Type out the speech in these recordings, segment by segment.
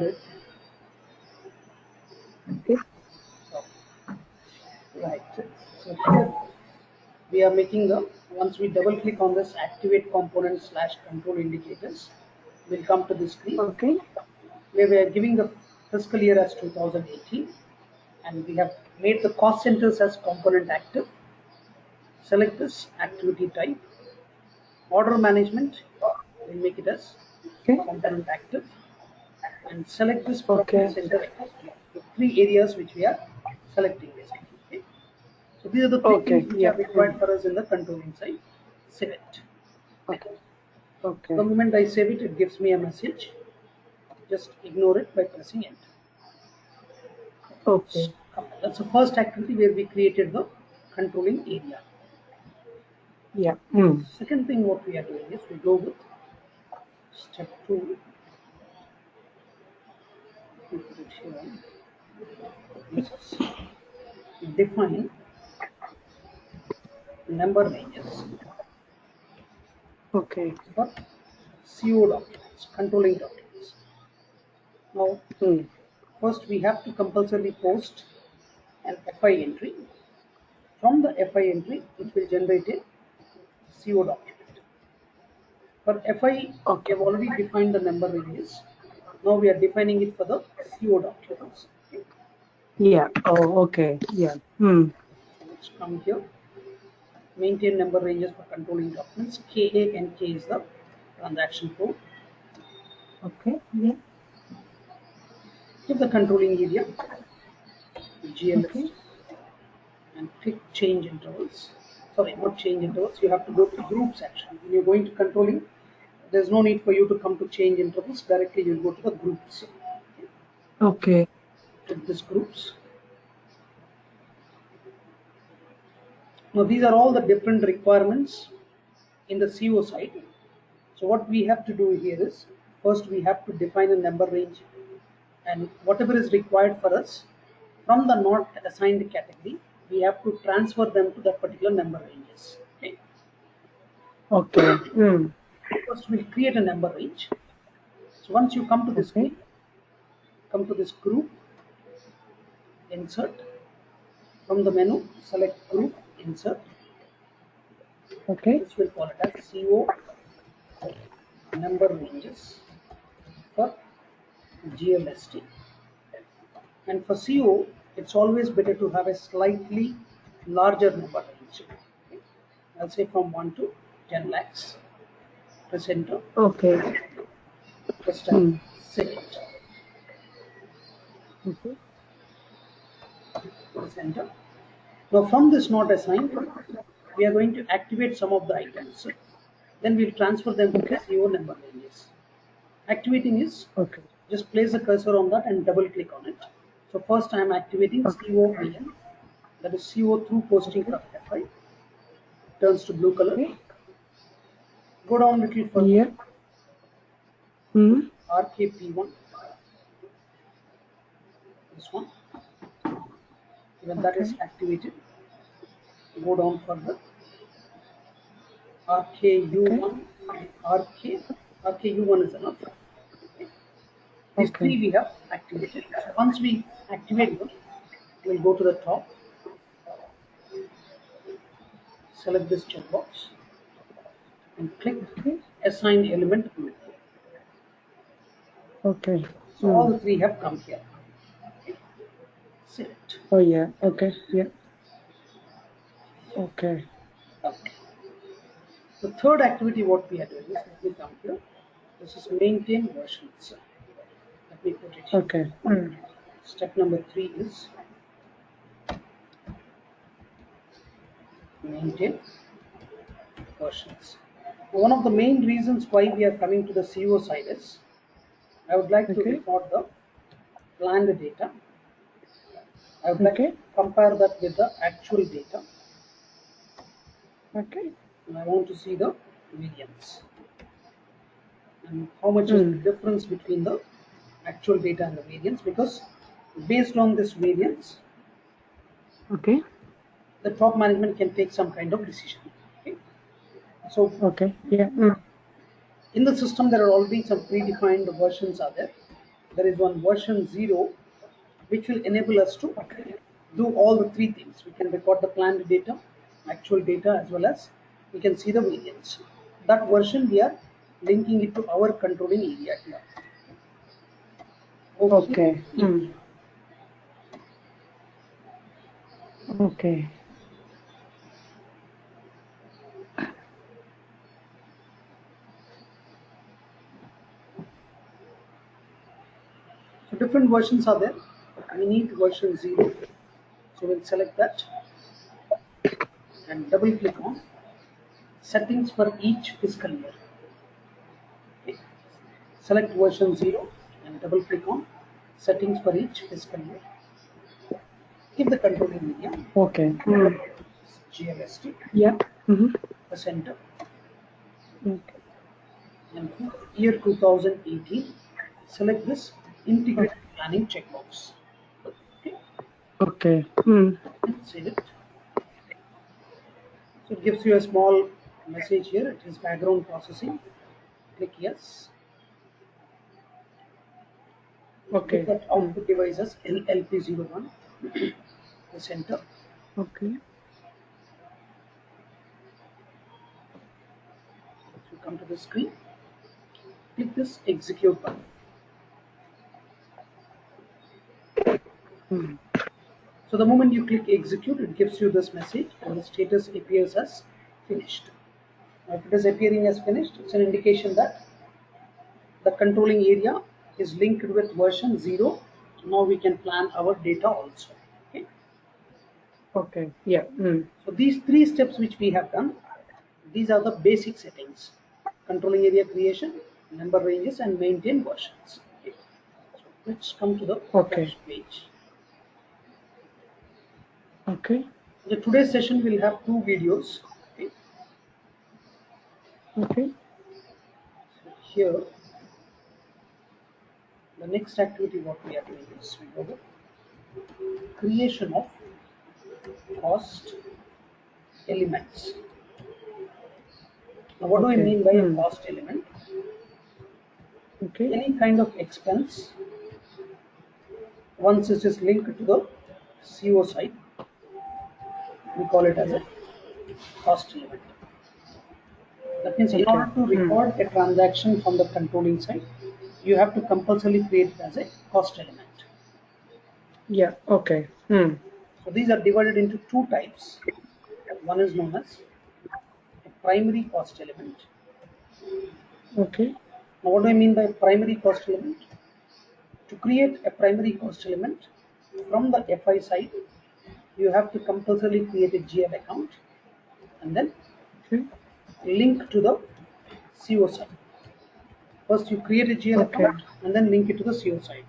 it. Okay. Right. So here we are making the, once we double click on this activate component slash control indicators, we'll come to this screen Okay. where we are giving the fiscal year as 2018 and we have made the cost centers as component active. Select this activity type, order management, we'll make it as Okay. component active, and select this Okay. profit center activity. The three areas which we are selecting basically. Okay? So these are the three Okay. things which Yeah. are required for us in the controlling side. Save it. Okay. The Okay. moment I save it, it gives me a message. Just ignore it by pressing enter. Okay. That's the first activity where we created the controlling area. Yeah. Second thing what we are doing is we go with step 2. We put it here. This is define number ranges Okay. for CO documents, controlling documents. Now, first we have to compulsorily post an FI entry. From the FI entry, it will generate a CO document. For FI, we Okay. have already defined the number ranges. Now we are defining it for the CO documents. Okay. Yeah. Oh, okay. Yeah. Let's come here. Maintain number ranges for controlling documents. KA and K is the transaction code. Okay. Yeah. Give the controlling area Okay. GLS and click change intervals. Sorry, not change intervals. You have to go to groups actually. When you're going to controlling, there's no need for you to come to change intervals. Directly you'll go to the groups. Okay. Click this groups. Now these are all the different requirements in the CO side. So what we have to do here is, first we have to define a number range and whatever is required for us from the not assigned category, we have to transfer them to that particular number ranges. Okay. Okay. First we'll create a number range. So once you come to this Okay. screen, come to this group, insert. From the menu, select group, insert. Okay. This will call it as CO number ranges for GLST. And for CO, it's always better to have a slightly larger number range. Okay. I'll say from 1 to 10 lakhs. Press enter. Okay. Press tab. Save it. Okay. Press enter. Now from this not assigned, we are going to activate some of the items. Then we'll transfer them to the Okay. CO number ranges. Activating is, Okay. just place the cursor on that and double click on it. So first I am activating Okay. COIN, that is CO through posting Okay. from FI, turns to blue color. Okay. Go down a little further, Yeah. RKP1, this one, when that is Okay. activated, go down further, Okay. RKU1, RKU1 is enough. These three Okay. we have activated. So once we activate them, we'll go to the top, select this checkbox, and click Okay. assign element group. Okay. So all the three have come here. Select. Oh yeah. Okay. Yeah. Okay. Okay. The third activity what we are doing is, let me come here. This is maintain versions. Let me put it here. Okay. Step number 3 is maintain versions. One of the main reasons why we are coming to the CO side is I would like to Okay. record the planned data. I would like Okay. to compare that with the actual data. Okay. And I want to see the variance and how much is the difference between the actual data and the variance, because based on this variance, Okay. the top management can take some kind of decision. Okay. So Okay. Yeah. in the system, there are already some predefined versions are there. there is one version 0, which will enable us to Okay. do all the three things. We can record the planned data, actual data, as well as we can see the variance. That version we are linking it to our controlling area here. Okay. Okay. So different versions are there. We need version 0. So we'll select that and double click on settings for each fiscal year. Okay. Select version 0 and double click on settings for each fiscal year. Give the controlling area Okay. GLST, Yeah. press enter, Okay. and for year 2018, select this integrated planning checkbox. Okay, Okay. and save it. So it gives you a small message here. It is background processing. Click yes. Okay. Look at output devices LP01. Press enter. Okay. If you come to the screen, click this execute button. So the moment you click execute, it gives you this message and the status appears as finished. Now if it is appearing as finished, it's an indication that the controlling area is linked with version 0. Now we can plan our data also. Okay. Okay. Yeah. So these three steps which we have done, these are the basic settings: controlling area creation, number ranges, and maintain versions. Okay. So let's come to the Okay. page. Okay. The today's session will have two videos. Okay. Okay. So here, the next activity what we are doing is we go with creation of cost elements. Now, what do I Okay. mean by a cost element? Okay. Any kind of expense, once it is linked to the CO side, we call it as a cost element. That means in Okay. order to record a transaction from the controlling side, you have to compulsorily create it as a cost element. Yeah. Okay. So these are divided into two types. One is known as a primary cost element. Okay. Now, what do I mean by primary cost element? To create a primary cost element from the FI side, you have to compulsorily create a GL account and then Okay. link to the CO side. First, you create a GL Okay. account and then link it to the CO side.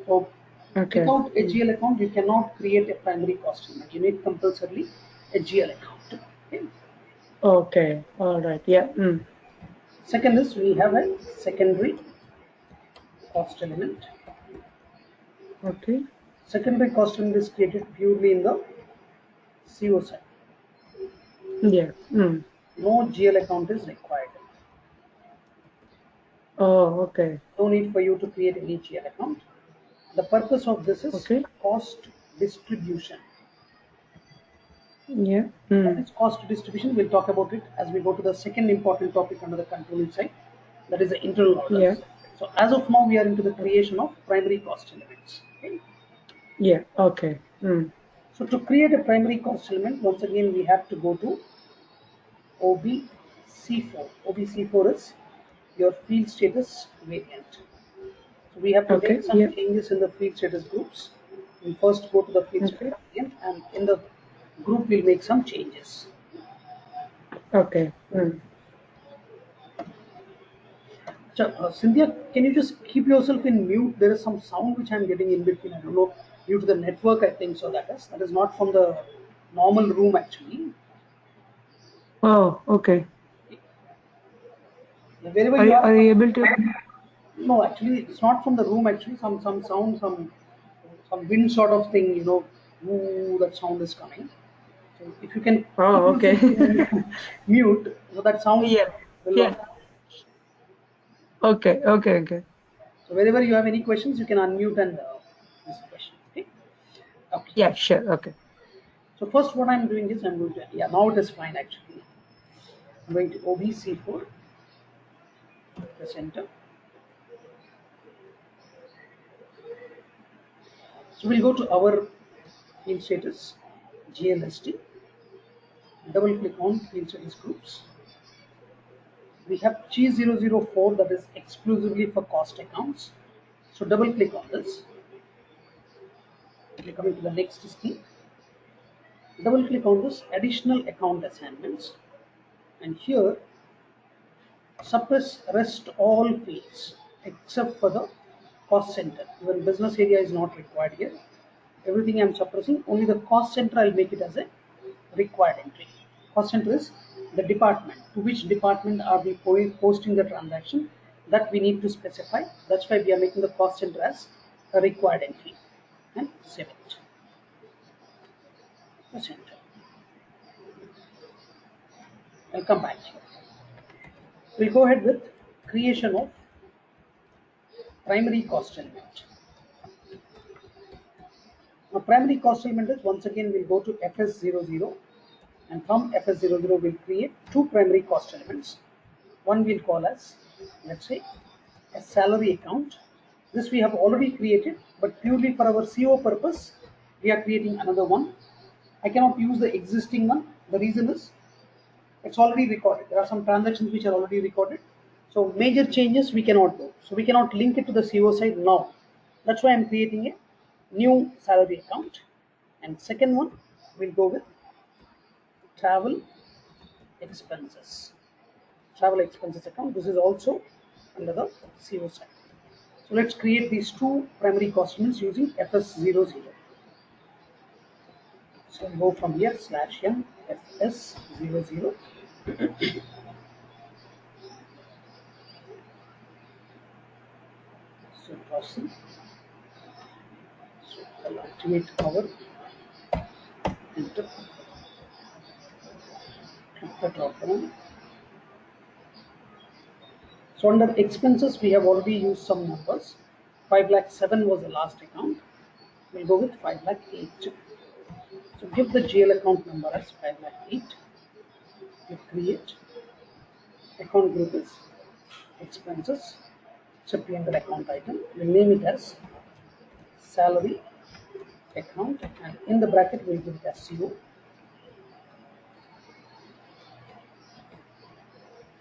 So, Okay. without a GL account, you cannot create a primary cost element. You need compulsorily a GL account. Okay. Okay. All right. Yeah. Second is we have a secondary cost element. Okay. Secondary cost element is created purely in the CO side. Yeah. No GL account is required. Oh, okay. No need for you to create any GL account. The purpose of this is Okay. cost distribution. Yeah. What is cost distribution? We'll talk about it as we go to the second important topic under the controlling side, that is the internal Yeah. orders. So as of now, we are into the creation of primary cost elements. Okay? Yeah. Okay. So to create a primary cost element, once again we have to go to OBC4. OBC4 is your field status variant. So we have to Okay. make some Yeah. changes in the field status groups. We first go to the field Okay. status variant, and in the group we'll make some changes. Okay. Cynthia, can you just keep yourself in mute? There is some sound which I'm getting in between. I don't know, due to the network, I think so. That is not from the normal room actually. Oh, okay. Wherever you Are are, you able to? no, actually, it's not from the room. Actually, some sound, some wind sort of thing. Ooh, that sound is coming. So if you can keep Oh, okay. yourself in mute, so that sound Yeah. will Yeah. not. Okay. Okay. Okay. So wherever you have any questions, you can unmute and ask question. Okay. Okay. Yeah, sure. Okay. So first, what I'm doing is I'm going to, yeah, now it is fine actually. I'm going to OBC4, press enter. So we'll go to our field status, GLST, double click on field status groups. We have G004 that is exclusively for cost accounts. So double click on this. We're coming to the next screen. Double click on this additional account assignments, and here suppress rest all fields except for the cost center. Even business area is not required here. Everything I'm suppressing, only the cost center I'll make it as a required entry. Cost center is the department. To which department are we posting the transaction, that we need to specify. That's why we are making the cost center as a required entry, and save it. Press enter. I'll come back here. We'll go ahead with creation of primary cost element. Now primary cost element is, once again we'll go to FS00, and from FS00 we'll create two primary cost elements. One we'll call as, let's say, a salary account. This we have already created, but purely for our CO purpose we are creating another one. I cannot use the existing one. The reason is it's already recorded. There are some transactions which are already recorded, so major changes we cannot do. So we cannot link it to the CO side now. That's why I'm creating a new salary account. And second one, we'll go with travel expenses. Travel expenses account. This is also under the CO side. So let's create these two primary cost elements using FS00. So I'll go from here /n FS00. So proceed. So I'll activate our enter. Click the drop down. So under expenses, we have already used some numbers. 5,07,000 was the last account. We'll go with 5,08,000. So give the GL account number as 5,08,000. Click create. Account group is expenses. It's a P&L account item. We'll name it as salary account, and in the bracket we'll give it as CO.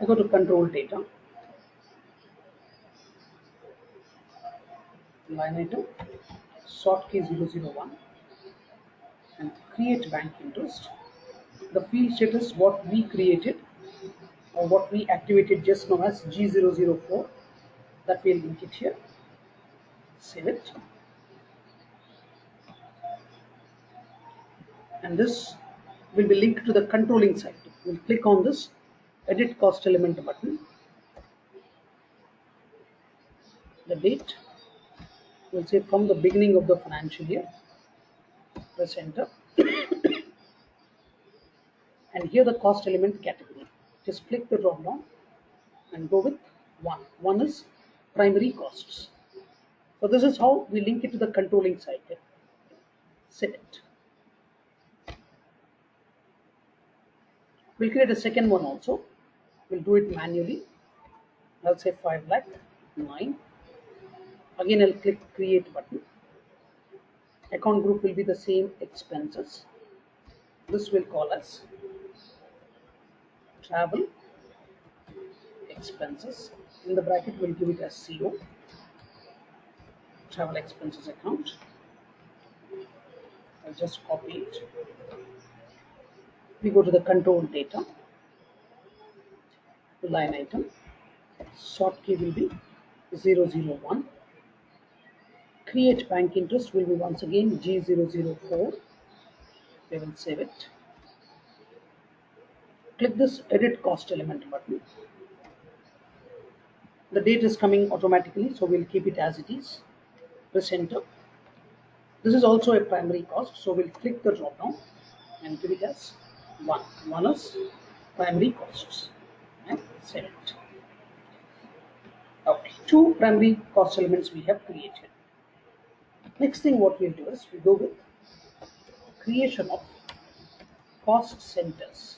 I go to control data, line item, sort key 001, and create bank interest. The field status what we created or what we activated just now as G004, that we'll link it here. Save it. And this will be linked to the controlling side. We'll click on this edit cost element button. The date will say from the beginning of the financial year. Press enter. And here the cost element category. Just click the drop down and go with one. One is primary costs. So this is how we link it to the controlling side. Save it. We'll create a second one also. We'll do it manually. I'll say 5,09,000. Again, I'll click create button. Account group will be the same, expenses. This will call as travel expenses. In the bracket, we'll give it as CO, travel expenses account. I'll just copy it. We go to the control data, line item, sort key will be 001. Create bank interest will be once again G004. We will save it. Click this edit cost element button. The date is coming automatically, so we'll keep it as it is. Press enter. This is also a primary cost, so we'll click the drop down and give it as 1. 1 is primary costs and save it. Okay, two primary cost elements we have created. Next thing what we'll do is we go with creation of cost centers.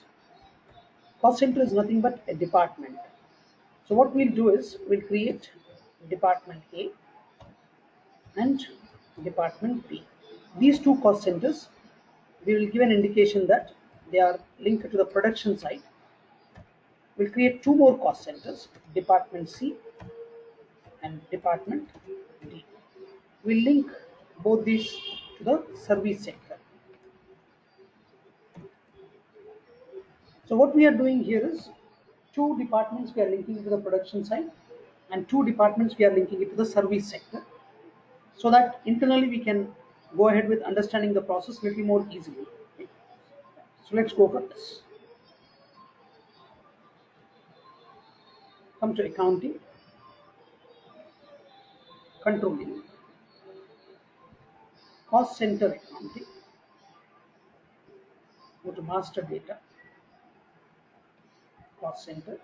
Cost center is nothing but a department. So what we'll do is we'll create department A and department B. These two cost centers, we will give an indication that they are linked to the production side. We'll create two more cost centers, department C and department D. We'll link both these to the service sector. So what we are doing here is two departments we are linking to the production side and two departments we are linking it to the service sector, so that internally we can go ahead with understanding the process little more easily. So let's go for this. Come to accounting, controlling, cost center accounting, go to master data, cost center,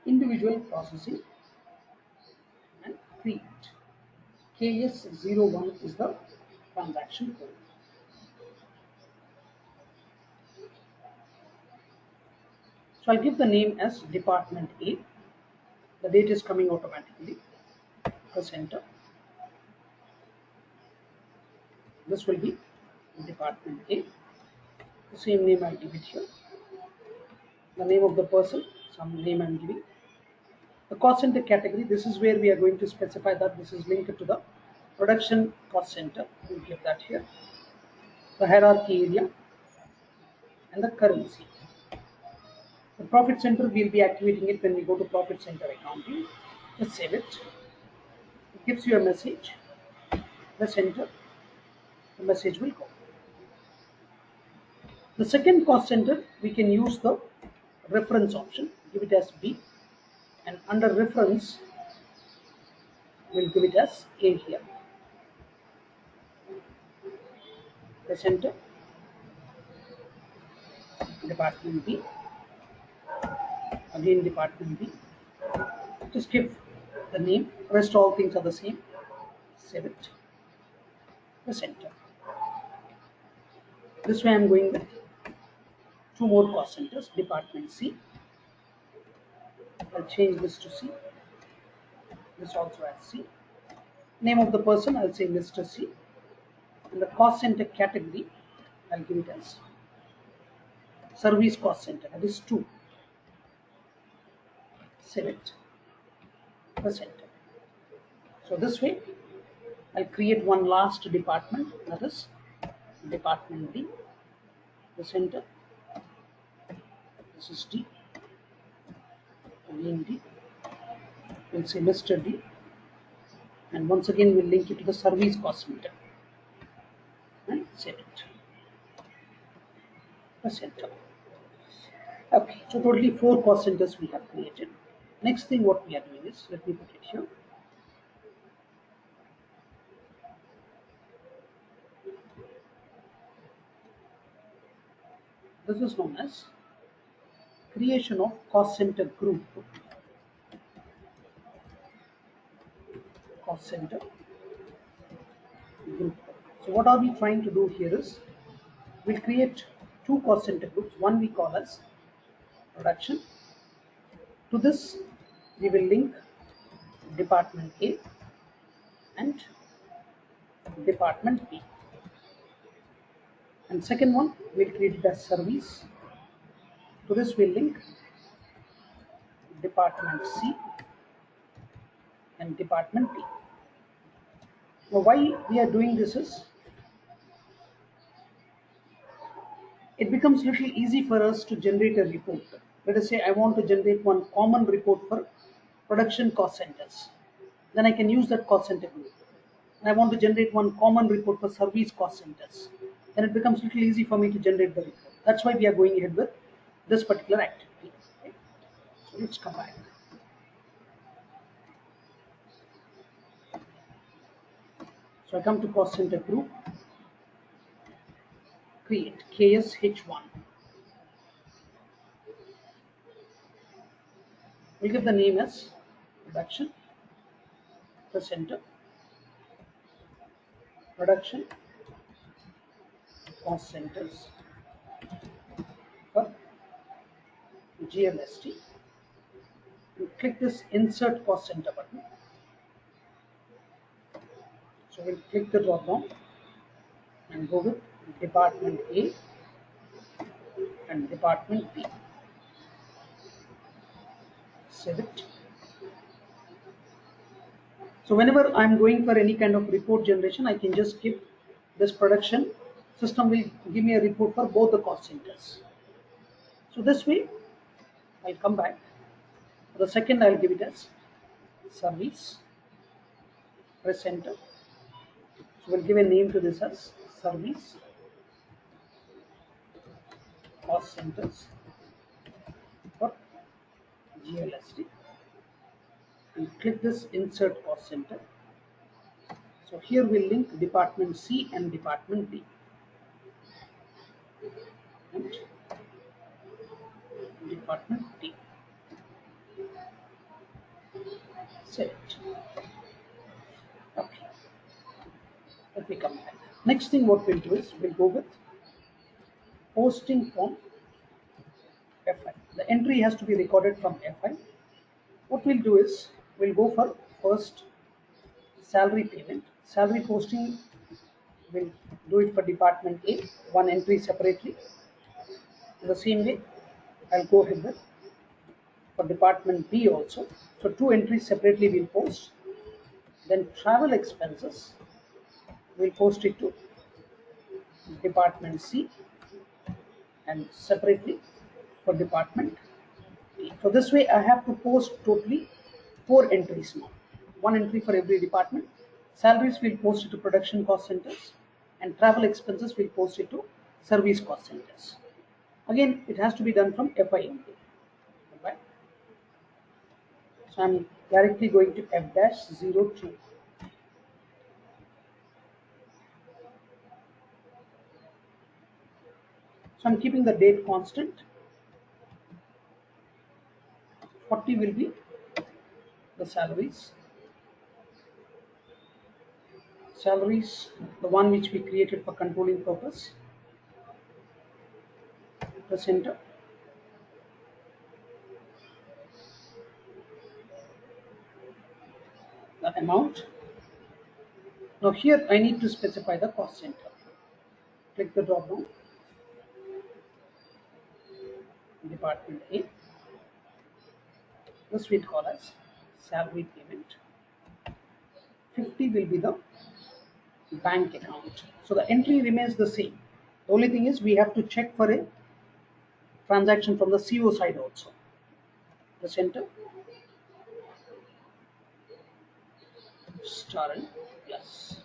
individual processing, and create. KS01 is the transaction code. So I'll give the name as department A. The date is coming automatically. Press enter. This will be department A. The same name I'll give it here. The name of the person, some name I'm giving. The cost center category, this is where we are going to specify that this is linked to the production cost center. We'll give that here. The hierarchy area and the currency. The profit center, we'll be activating it when we go to profit center accounting. Just save it. It gives you a message. Press enter. The message will go. The second cost center, we can use the reference option. Give it as B. And under reference, we'll give it as A here. Press enter. Department B. Again department B. Just give the name. Rest all things are the same. Save it. Press enter. This way I'm going with two more cost centers. Department C. I'll change this to C. This also as C. Name of the person, I'll say Mr. C. And the cost center category, I'll give it as service cost center. That is 2. Save it. Press enter. So this way, I'll create one last department, that is department D. Press enter. This is D. Again D. We'll say Mr. D. And once again, we'll link it to the service cost center. And save it. Press enter. Okay, so totally 4 cost centers we have created. Next thing what we are doing is, let me put it here. This is known as creation of cost center group. Cost center group. So what are we trying to do here is, we'll create 2 cost center groups. One we call as production. To this we will link department A and department B. And second one we'll create it as service. To this we'll link department C and department B. Now why we are doing this is, it becomes little easy for us to generate a report. Let us say I want to generate one common report for production cost centers. Then I can use that cost center group. And I want to generate one common report for service cost centers. Then it becomes little easy for me to generate the report. That's why we are going ahead with this particular activity. Okay. So let's come back. So I come to cost center group, create KSH1. We'll give the name as production, press enter, production cost centers for GLST. And click this insert cost center button. So we'll click the drop down and go with department A and department B. Save it. So whenever I'm going for any kind of report generation, I can just give this production. System will give me a report for both the cost centers. So this way, I'll come back. For the second, I'll give it as service. Press enter. So we'll give a name to this as service cost centers for GLST. And click this insert cost center. So here we'll link department C and department B. And department D. Save it. Okay. Let me come back. Next thing what we'll do is we'll go with posting from FI. The entry has to be recorded from FI. What we'll do is we'll go for first salary payment. Salary posting, we'll do it for department A, one entry separately. In the same way, I'll go ahead with for department B also. So two entries separately we'll post. Then travel expenses, we'll post it to department C and separately for department B. So this way I have to post totally 4 entries now. One entry for every department. Salaries we'll post it to production cost centers and travel expenses we'll post it to service cost centers. Again, it has to be done from FI entry. Right? So I'm directly going to F-02. So I'm keeping the date constant. 40 will be the salaries. Salaries, the one which we created for controlling purpose. Press enter. The amount. Now here I need to specify the cost center. Click the drop down. Department A. This we call as salary payment. 50 will be the bank account. So the entry remains the same. The only thing is we have to check for a transaction from the CO side also. Press enter. Star and plus.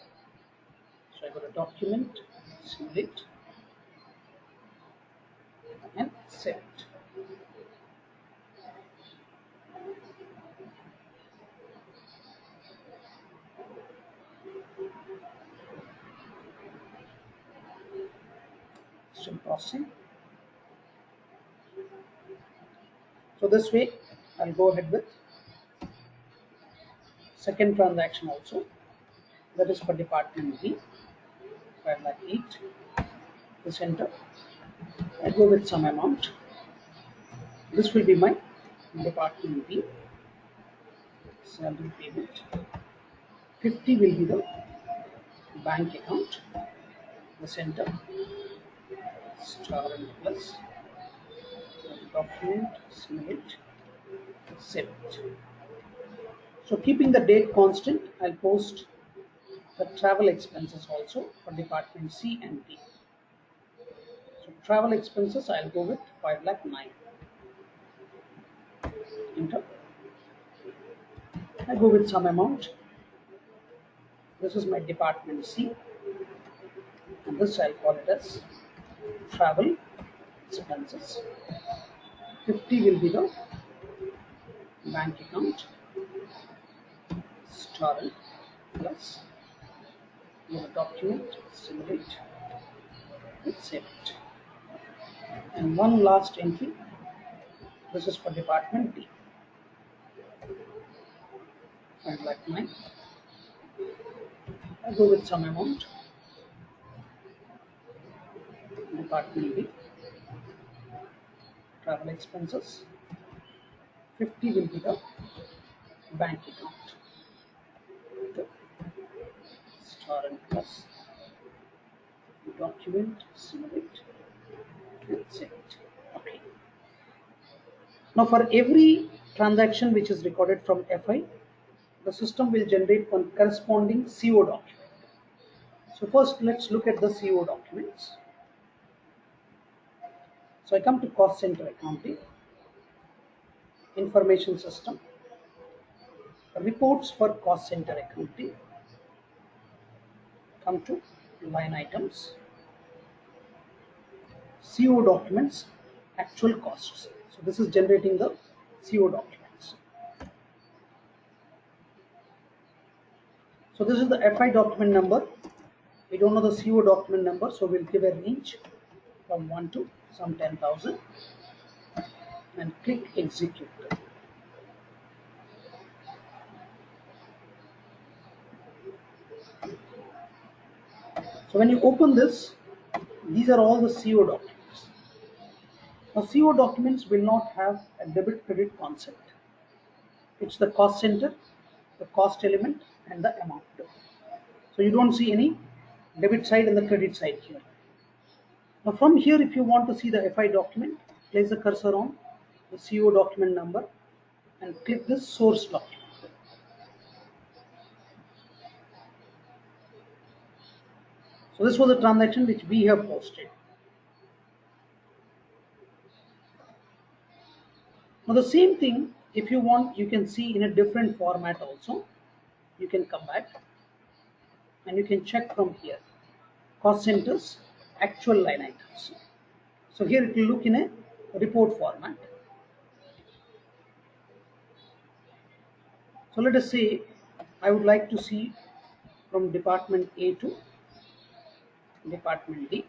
So I go to document, simulate, and save it. Still processing. So this way I'll go ahead with second transaction also. That is for department B. 5,08. Press enter. I go with some amount. This will be my department B. Salary payment. 50 will be the bank account. Press enter. Star and plus. Document, simulate, save it. So keeping the date constant, I'll post the travel expenses also for department C and D. So travel expenses, I'll go with 5,09,000. Enter. I go with some amount. This is my department C, and this I'll call it as travel expenses. 50 will be the bank account. Star plus your document, simulate, and save it. And one last entry. This is for department D. I'd like mine. I'll go with some amount. Department B, travel expenses. 50 will be the bank account. Star and plus. Document, simulate, and save it. Okay. Now for every transaction which is recorded from FI, the system will generate one corresponding CO document. So first let's look at the CO documents. So I come to cost center accounting, information system, reports for cost center accounting, come to line items, CO documents, actual costs. So this is generating the CO documents. So this is the FI document number. We don't know the CO document number, so we'll give a range from 1 to some 10,000 and click execute. So when you open this, these are all the CO documents. Now CO documents will not have a debit credit concept. It's the cost center, the cost element, and the amount. So you don't see any debit side and the credit side here. Now from here, if you want to see the FI document, place the cursor on the CO document number and click this source document. So this was a transaction which we have posted. Now the same thing, if you want, you can see in a different format also. You can come back and you can check from here. Cost centers, actual line items. So here it will look in a report format. So let us say I would like to see from department A to department D.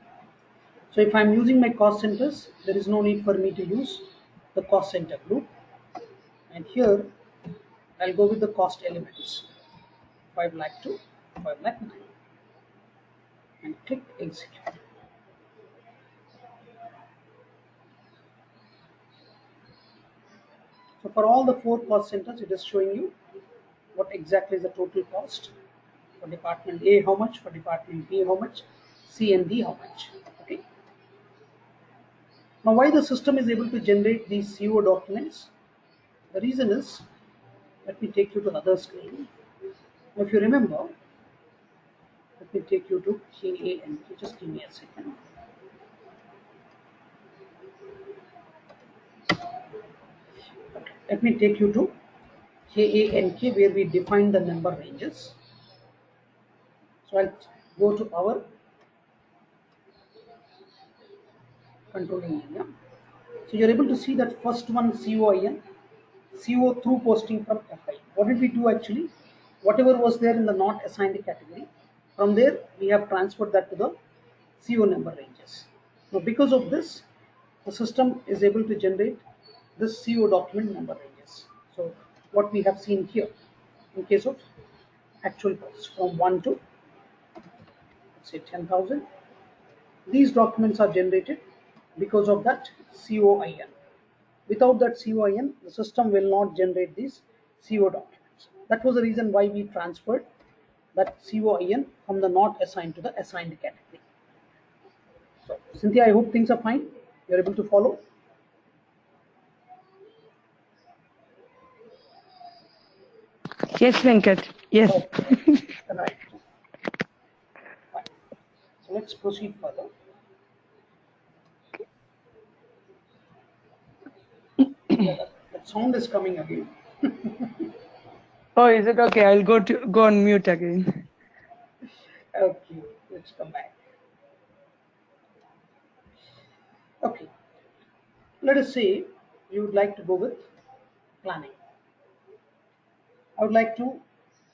So if I'm using my cost centers, there is no need for me to use the cost center group. And here I'll go with the cost elements. 5 lakh to 5 lakh 9 and click execute. So for all the 4 cost centers, it is showing you what exactly is the total cost. For department A how much, for department B how much, C and D how much. Okay. Now why the system is able to generate these CO documents? The reason is, let me take you to the other screen. Now if you remember, let me take you to KANK, just give me a second. Okay. Let me take you to KANK where we define the number ranges. So I'll go to our controlling area. So you're able to see that first one COIN, CO through posting from FI. What did we do actually? Whatever was there in the not assigned category, from there we have transferred that to the CO number ranges. Now because of this, the system is able to generate this CO document number ranges. So what we have seen here in case of actual cost from 1 to let's say 10,000, these documents are generated because of that COIN. Without that COIN, the system will not generate these CO documents. That was the reason why we transferred that COIN from the not assigned to the assigned category. So, Cynthia, I hope things are fine. You're able to follow. Yes, Venkat. Yes. Okay. Right. Fine. So let's proceed further. Yeah, that sound is coming again. Oh, is it okay? I'll go on mute again. Okay, let's come back. Okay, let us say you would like to go with planning. I would like to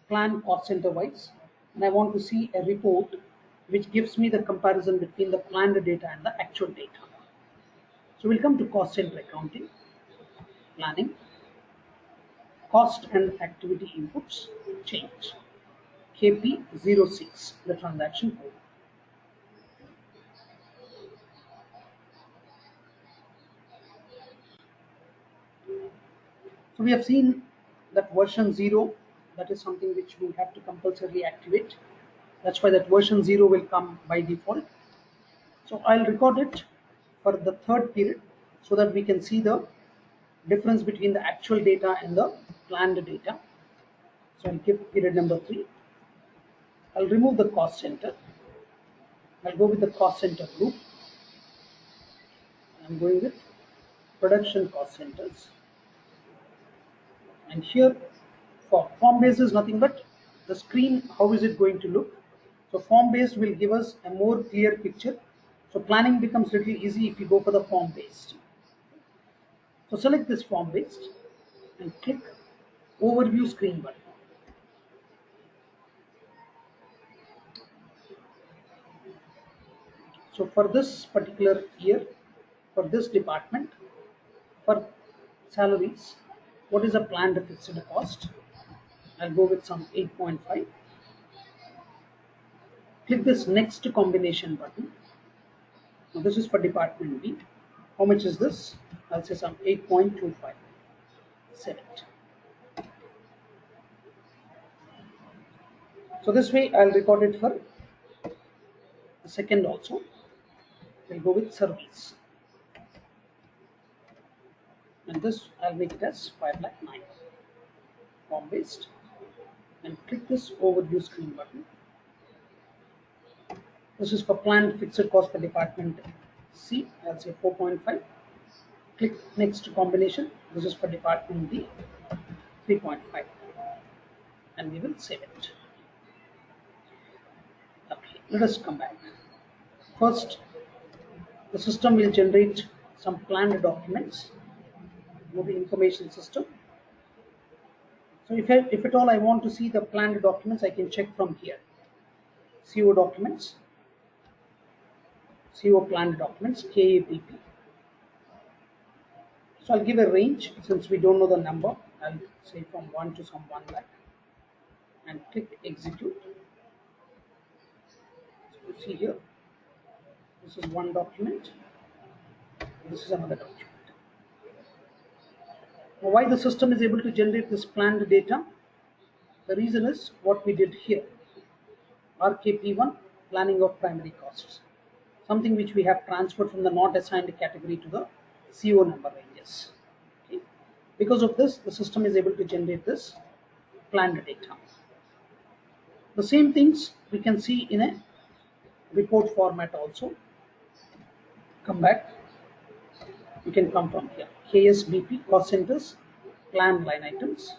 plan cost center wise, and I want to see a report which gives me the comparison between the planned data and the actual data. So we'll come to cost center accounting, planning, cost and activity inputs change. KP06, the transaction code. So we have seen that version 0, that is something which we have to compulsorily activate. That's why that version 0 will come by default. So I'll record it for the third period so that we can see the difference between the actual data and the planned data. So I'll give period number 3. I'll remove the cost center. I'll go with the cost center group. I'm going with production cost centers. And here for form based is nothing but the screen, how is it going to look. So form based will give us a more clear picture. So planning becomes little easy if you go for the form based. So select this form based and click overview screen button. So for this particular year, for this department, for salaries, what is a planned fixed cost? I'll go with some 8.5. Click this next combination button. Now this is for department B. How much is this? I'll say some 8.25. Select. So this way I'll record it for the second also. We'll go with service. And this I'll make it as 5,09. Form based. And click this overview screen button. This is for planned fixed cost for department C. I'll say 4.5. Click next combination. This is for department D. 3.5. And we will save it. Okay, let us come back. First, the system will generate some planned documents. Moving information system. So if at all I want to see the planned documents, I can check from here. CO documents, CO planned documents, KAPP. So I'll give a range since we don't know the number. I'll say from 1 to some 1 lakh and click execute. So you see here, this is one document, this is another document. Now, why the system is able to generate this planned data? The reason is what we did here. RKP1, planning of primary costs. Something which we have transferred from the not assigned category to the CO number ranges. Okay. Because of this, the system is able to generate this planned data. The same things we can see in a report format also. Come back. You can come from here. KSBP, cost centers, plan line items.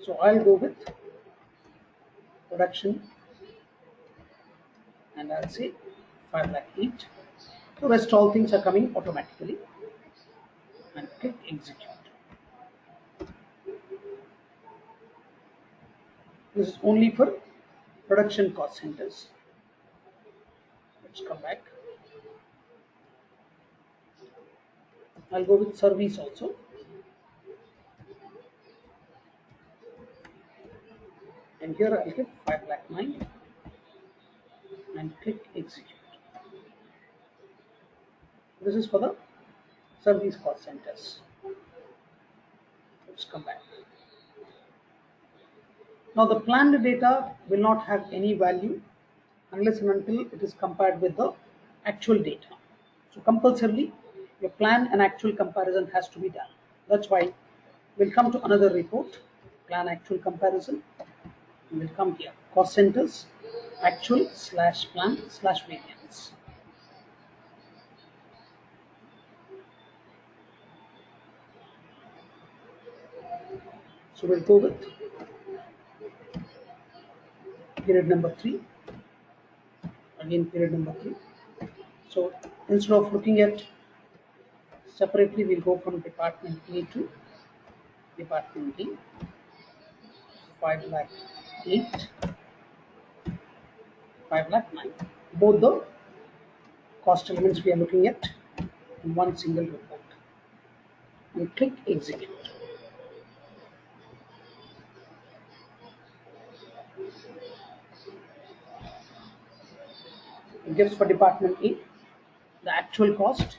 So I'll go with production and I'll say 5 lakh each. So rest all things are coming automatically and click execute. This is only for production cost centers. Let's come back. I'll go with service also. And here I'll give 5,09,000 and click execute. This is for the service cost centers. Let's come back. Now the planned data will not have any value unless and until it is compared with the actual data. So compulsorily your plan and actual comparison has to be done. That's why we'll come to another report, plan actual comparison. We'll come here, cost centers, actual / plan / variance. So we'll go with period number 3. Again, period number 3. So instead of looking at separately, we'll go from department A to department D. 5,08,000, 5,09,000. Both the cost elements we are looking at in one single report. And click execute. It gives for department A the actual cost,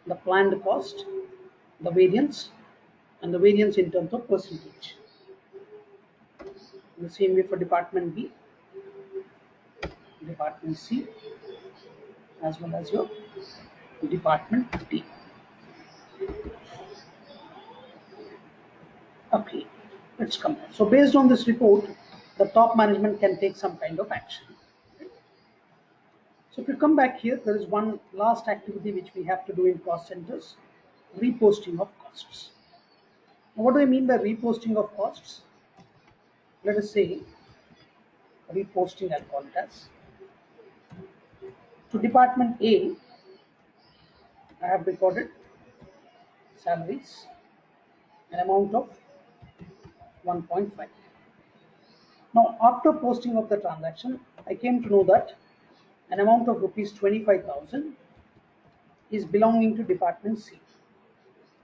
the planned cost, the variance, and the variance in terms of percentage. In the same way for department B, department C, as well as your department D. Okay, let's come. So based on this report, the top management can take some kind of action. So if you come back here, there is one last activity which we have to do in cost centers, reposting of costs. Now, what do I mean by reposting of costs? Let us say reposting, I'll call it as. To department A, I have recorded salaries, an amount of 1.5. Now, after posting of the transaction, I came to know that an amount of rupees 25,000 is belonging to department C.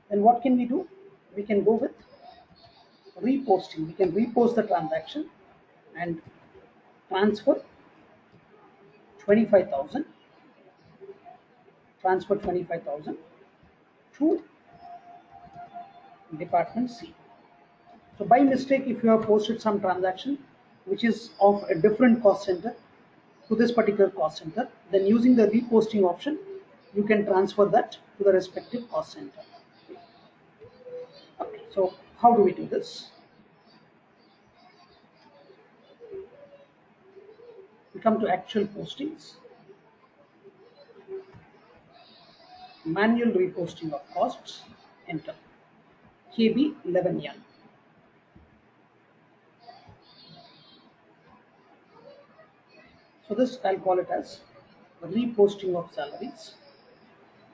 Then what can we do? We can go with reposting. We can repost the transaction and transfer 25,000 to department C. So by mistake, if you have posted some transaction which is of a different cost center to this particular cost center, then using the reposting option, you can transfer that to the respective cost center. Okay, so how do we do this? We come to actual postings, manual reposting of costs, enter, KB 11 yen. So this I'll call it as reposting of salaries,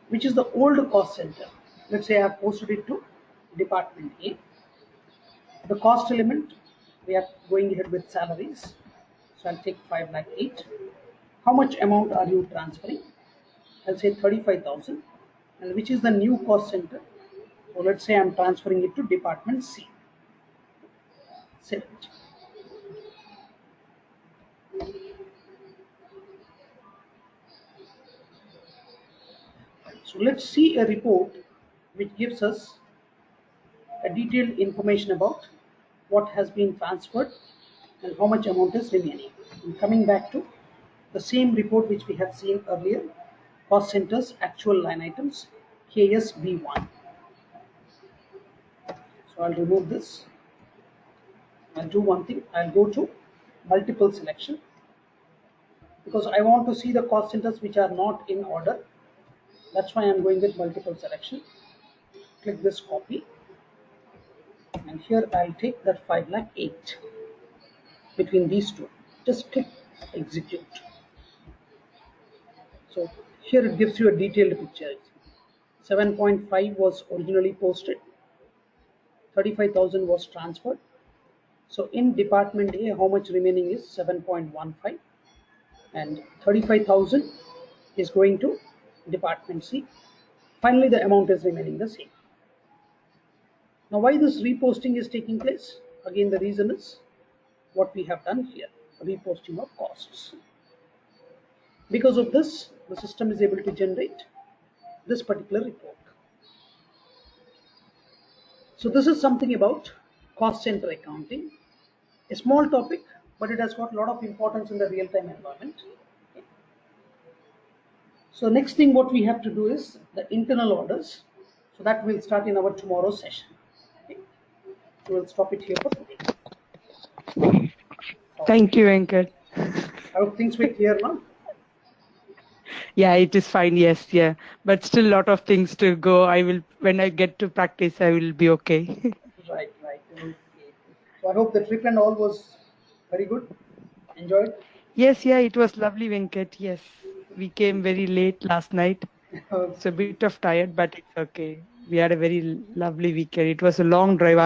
which is the old cost center. Let's say I have posted it to department A. The cost element, we are going ahead with salaries. So I'll take 5 lakh 8. How much amount are you transferring? I'll say 35,000. And which is the new cost center? So let's say I'm transferring it to department C. Select. So let's see a report which gives us a detailed information about what has been transferred and how much amount is remaining. And coming back to the same report which we have seen earlier, cost centers actual line items, KSB1. So I'll remove this. I'll do one thing. I'll go to multiple selection because I want to see the cost centers which are not in order. That's why I'm going with multiple selection. Click this copy, and here I'll take that 5 lakh 8 between these two. Just click execute. So here it gives you a detailed picture. 7.5 was originally posted, 35,000 was transferred. So in department A, how much remaining is 7.15, and 35,000 is going to department C. Finally, the amount is remaining the same. Now, why this reposting is taking place? Again, the reason is what we have done here, reposting of costs. Because of this, the system is able to generate this particular report. So this is something about cost center accounting. A small topic, but it has got a lot of importance in the real-time environment. So next thing what we have to do is the internal orders. So that will start in our tomorrow's session. Okay. So we'll stop it here for today. Thank you, Venkat. I hope things were clear now. Yeah, it is fine. Yes, yeah, but still a lot of things to go. I will, when I get to practice, I will be okay. Right. Okay. So I hope the trip and all was very good. Enjoyed. Yes, yeah, it was lovely, Venkat. Yes, we came very late last night. So a Okay. bit of tired, but it's okay. We had a very lovely weekend. It was a long drive.